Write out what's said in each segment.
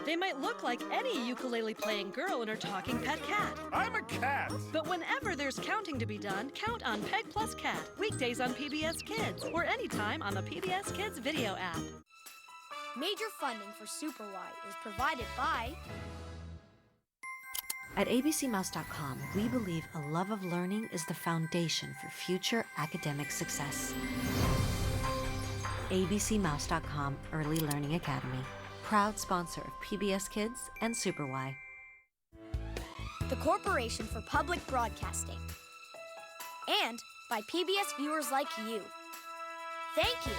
They might look like any ukulele-playing girl and her talking pet cat. I'm a cat! But whenever there's counting to be done, count on Peg Plus Cat. Weekdays on PBS Kids, or anytime on the PBS Kids video app. Major funding for Super Y is provided by... At abcmouse.com, we believe a love of learning is the foundation for future academic success. abcmouse.com Early Learning Academy, proud sponsor of PBS Kids and Super Y. the Corporation for Public Broadcasting, and by PBS viewers like you. Thank you.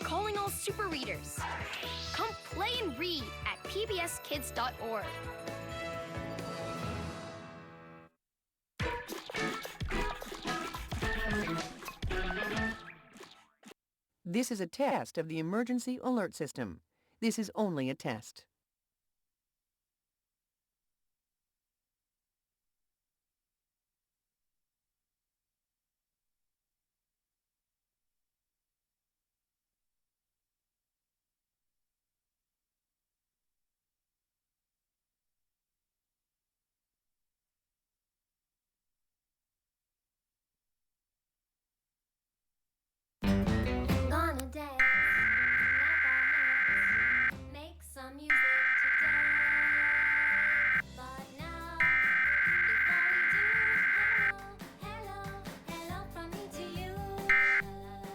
Calling all super readers. Come play and read at pbskids.org. This is a test of the emergency alert system. This is only a test. Gonna dance, clap our hands, make some music today. But now, before we do, hello, hello from me to you.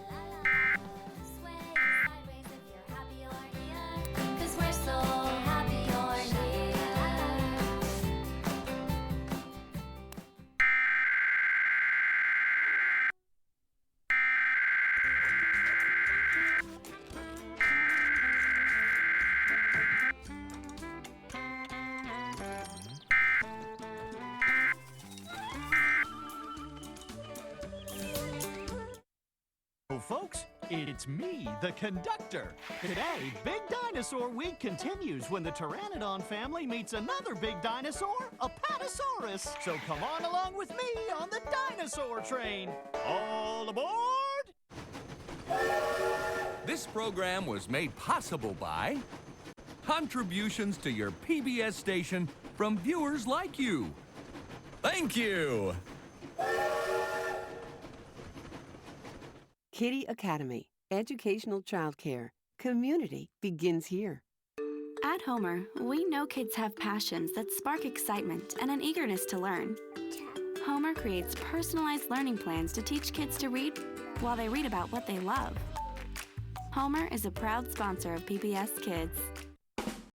La la la la, sway sideways if you're happy you're here, 'cause we're so happy you're here. Oh, folks, it's me, the conductor. Today, Big Dinosaur Week continues when the Pteranodon family meets another big dinosaur, Apatosaurus. So come on along with me on the dinosaur train. All aboard! This program was made possible by contributions to your PBS station from viewers like you. Thank you. Kitty Academy, educational childcare. Community begins here. At Homer, we know kids have passions that spark excitement and an eagerness to learn. Homer creates personalized learning plans to teach kids to read while they read about what they love. Homer is a proud sponsor of PBS Kids.